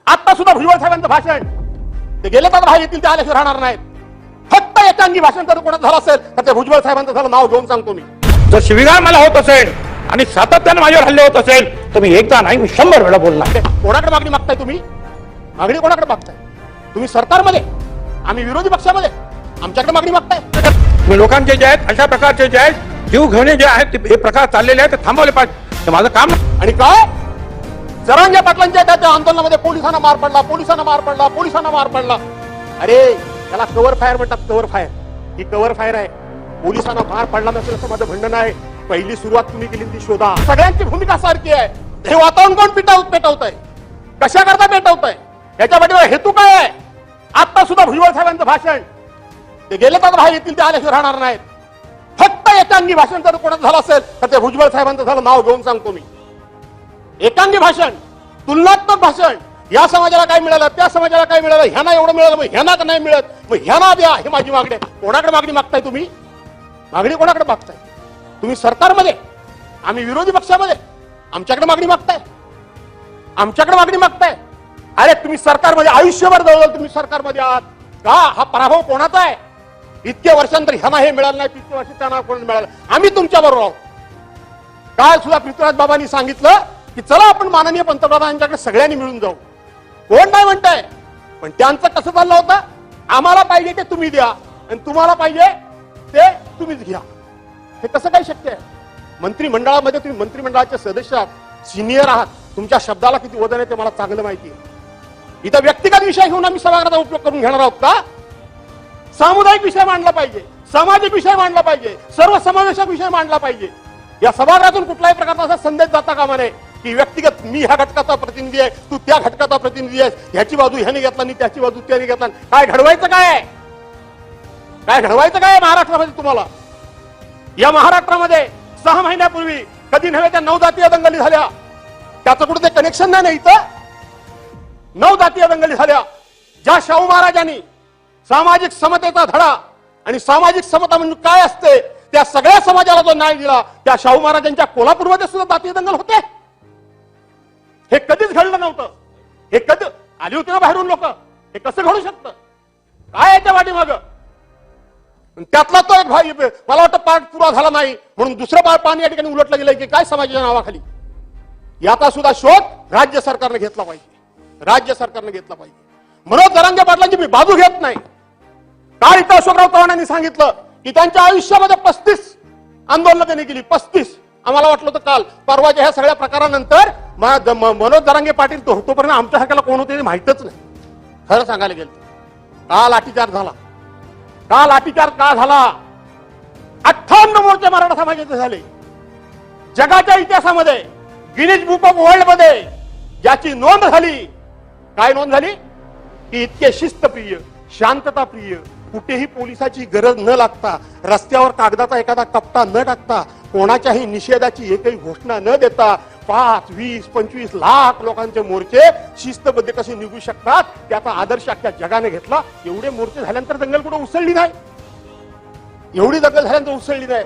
आता सुद्धा भुजबळ साहेबांचं भाषण ते गेले तर बाहेर येतील, ते आल्याशिवाय राहणार नाहीत. फक्त एकांगी भाषण जर कोणाचं झालं असेल तर ते भुजबळ साहेबांचं झालं, नाव घेऊन सांगतो मी. जर शिवीगाळ मला होत असेल आणि सातत्याने माझ्यावर हल्ले होत असेल तर मी एकदा नाही, मी 100 वेळा बोलणार. कोणाकडे मागणी मागताय तुम्ही? मागणी कोणाकडे मागताय? तुम्ही सरकारमध्ये, आम्ही विरोधी पक्षामध्ये, आमच्याकडे मागणी मागताय. लोकांचे जे आहेत अशा प्रकारचे जे आहेत जीव घेणे जे आहेत हे प्रकार चाललेले आहेत ते थांबवले पाहिजे. ते माझं काम. आणि काय जरांगे पाटलांच्या त्या आंदोलनामध्ये पोलिसांना मार पडला, पोलिसांना मार पडला, पोलिसांना मार पडला. अरे त्याला कव्हर फायर म्हणतात, कव्हर फायर. ही कव्हर फायर आहे. पोलिसांना मार पडला नसेल असं माझं म्हणणं नाही. पहिली सुरुवात तुम्ही केली ती शोधा. सगळ्यांची भूमिका सारखी आहे. हे वातावरण कोण पेटवत आहे? कशा करता पेटवत आहे? याच्या पाठीवर हेतू काय आहे? आता सुद्धा भुजबळ साहेबांचं भाषण ते गेले तर बाहेर येतील, ते आल्याशिवाय राहणार नाहीत. फक्त एकांगी भाषण जर कोणाचं झालं असेल तर ते भुजबळ साहेबांचं झालं, नाव घेऊन सांगतो मी. एकांगी भाषण, तुलनात्मक भाषण. या समाजाला काय मिळालं, त्या समाजाला काय मिळालं, ह्यांना एवढं मिळालं, मग ह्यांना नाही मिळत, मग ह्यांना द्या. हे माझी मागणी आहे. कोणाकडे मागणी मागताय तुम्ही? मागणी कोणाकडे मागताय? तुम्ही सरकारमध्ये, आम्ही विरोधी पक्षामध्ये, आमच्याकडे मागणी मागताय. आमच्याकडे मागणी मागताय. अरे तुम्ही सरकारमध्ये आयुष्यभर जवळ तुम्ही सरकारमध्ये आहात का? हा पराभव कोणाचा आहे? इतक्या वर्षांतर ह्यांना हे मिळालं नाही, तितके वर्ष त्यांना कोणाला मिळालं. आम्ही तुमच्या बरोबर आहोत. काल सुद्धा पृथ्वीराज बाबांनी सांगितलं की चला आपण माननीय पंतप्रधानांच्याकडे सगळ्यांनी मिळून जाऊ. कोण नाही म्हणताय, पण त्यांचं कसं चाललं होतं? आम्हाला पाहिजे ते तुम्ही द्या आणि तुम्हाला पाहिजे ते तुम्हीच घ्या. हे कसं काय शक्य आहे? मंत्रिमंडळामध्ये तुम्ही मंत्रिमंडळाचे सदस्य आहात, सिनियर आहात, तुमच्या शब्दाला किती वजन आहे ते मला चांगलं माहिती आहे. इथं व्यक्तिगत विषय घेऊन आम्ही सभागृहाचा उपयोग करून घेणार आहोत का? सामुदायिक विषय मांडला पाहिजे, सामाजिक विषय मांडला पाहिजे, सर्वसमावेशक विषय मांडला पाहिजे. या सभागृहातून कुठल्याही प्रकारचा असा संदेश जाता कामा नये की व्यक्तिगत मी ह्या घटकाचा प्रतिनिधी आहे, तू त्या घटकाचा प्रतिनिधी आहेस, ह्याची बाजू ह्याने घेतला आणि त्याची बाजू त्याने घेतला. काय घडवायचं काय आहे? काय घडवायचं काय महाराष्ट्रामध्ये तुम्हाला? या महाराष्ट्रामध्ये 6 महिन्यापूर्वी कधी नव्हे त्या 9 जातीय दंगली झाल्या. त्याचं कुठे ते कनेक्शन नाही इथं? 9 जातीय दंगली झाल्या. ज्या शाहू महाराजांनी सामाजिक समतेचा धडा आणि सामाजिक समता म्हणजे काय असते त्या सगळ्या समाजाला जो न्याय दिला, त्या शाहू महाराजांच्या कोल्हापूरमध्ये सुद्धा जातीय दंगल होते. हे कधीच घडलं नव्हतं. हे कधी आली होती ना बाहेरून लोक? हे कसं घडू शकतं? काय याच्या पाठीमागं? त्यातला तो एक भाई मला वाटतं पाठपुरावा झाला नाही म्हणून दुसरं पाणी या ठिकाणी उलटलं गेलंय की काय समाजाच्या नावाखाली. याचा सुद्धा शोध राज्य सरकारने घेतला पाहिजे. राज्य सरकारने घेतला पाहिजे. मनोज जरांगे पाटलांची मी बाजू घेत नाही. काल इथं अशोकराव चव्हाणांनी सांगितलं की त्यांच्या आयुष्यामध्ये 35 आंदोलनं त्यांनी केली. 35. आम्हाला वाटलं होतं काल परवाच्या ह्या सगळ्या प्रकारानंतर मनोज जरांगे पाटील तोपर्यंत आमच्यासारख्याला कोण होते माहितच नाही. खरं सांगायला गेलं काल लाठीचार्ज झाला. का लाठीचार्ज का झाला? 58 मोर्चे मराठा समाजाचे झाले. जगाच्या इतिहासामध्ये गिनीज बुक ऑफ वर्ल्ड मध्ये ज्याची नोंद झाली, काय नोंद झाली? की इतके शिस्तप्रिय, शांतताप्रिय, कुठेही पोलिसाची गरज न लागता, रस्त्यावर कागदाचा एखादा कपटा न टाकता, कोणाच्याही निषेधाची एकही घोषणा न देता 5, 20, 25 लाख लोकांचे मोर्चे शिस्तबद्ध कसे निघू शकतात त्याचा आदर्श अख्ख्या जगाने घेतला. एवढे मोर्चे झाल्यानंतर दंगल कुठे उसळली नाही? एवढी दंगल झाल्यानंतर उसळली नाही.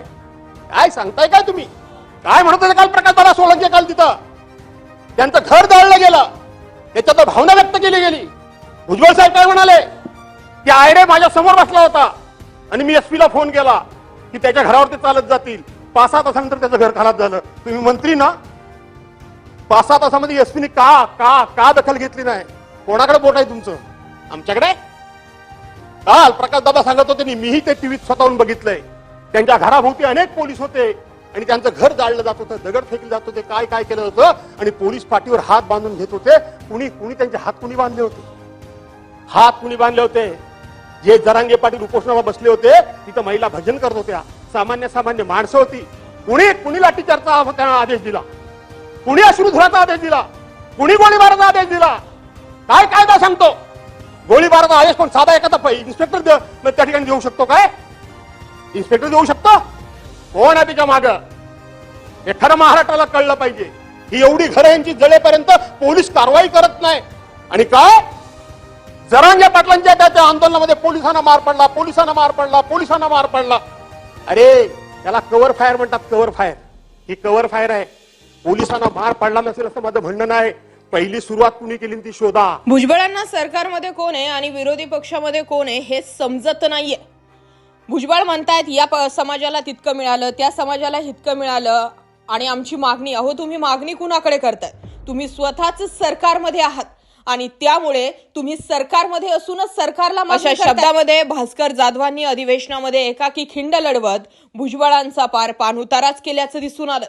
काय सांगताय काय तुम्ही? काय म्हणत होते काल प्रकाश दादा सोळंके? काल तिथं त्यांचं घर जाळलं गेलं, त्याच्यात भावना व्यक्त केली गेली. भुजबळ साहेब काय म्हणाले की आयरे माझ्या समोर बसला होता आणि मी एसपीला फोन केला की त्याच्या घरावरती चालत जातील. 5-6 तासानंतर त्याचं घर खराब झालं. तुम्ही मंत्री ना, 5-6 तासामध्ये एसपीने का दखल घेतली नाही? कोणाकडे बोट आहे तुमचं? आमच्याकडे. काल प्रकाश दादा सांगत होते, मीही ते टीव्हीत स्वतःहून बघितलंय. त्यांच्या घराभोवती अनेक पोलीस होते आणि त्यांचं घर जाळलं जात होतं, दगड फेकले जात होते, काय काय केलं होतं आणि पोलीस पाठीवर हात बांधून घेत होते. कुणी त्यांचे हात कुणी बांधले होते? हात कुणी बांधले होते? जे जरांगे पाटील उपोषणाला बसले होते तिथं महिला भजन करत होत्या, सामान्य माणसं होती. कुणी लाठीचार्जचा आदेश दिला? कुणी अश्रुधुराचा आदेश दिला? कुणी गोळीबाराचा आदेश दिला? काय कायदा सांगतो? गोळीबाराचा आदेश कोण साधा एखादा इन्स्पेक्टर त्या ठिकाणी देऊ शकतो? काय इन्स्पेक्टर देऊ शकतो? कोण आहे तिच्या मागं? हे खरं महाराष्ट्राला कळलं पाहिजे. ही एवढी घरं यांची जळेपर्यंत पोलीस कारवाई करत नाही. आणि काय जरांगे पाटलांच्या त्या आंदोलनामध्ये पोलिसांना मार पडला, पोलिसांना मार पडला, पोलिसांना मार पडला. अरे त्याला कव्हर फायर म्हणतात. कव्हर फायर ही कव्हर फायर आहे. पोलिसांना मार पडला नसेल असं माझं म्हणणं नाही. पहिली सुरुवात कुणी केली ती शोधा. भुजबळांना सरकारमध्ये कोण आहे आणि विरोधी पक्षामध्ये कोण आहे हे समजत नाहीये. भुजबळ म्हणतायत या समाजाला तितकं मिळालं, त्या समाजाला इतकं मिळालं आणि आमची मागणी. अहो तुम्ही मागणी कुणाकडे करताय? तुम्ही स्वतःच सरकारमध्ये आहात आणि त्यामुळे तुम्ही सरकारमध्ये असूनच सरकारला अशा शब्दामध्ये भास्कर जाधवांनी अधिवेशनामध्ये एकाकी खिंड लढवत भुजबळांचा पार पाणउताराच केल्याचं दिसून आलं.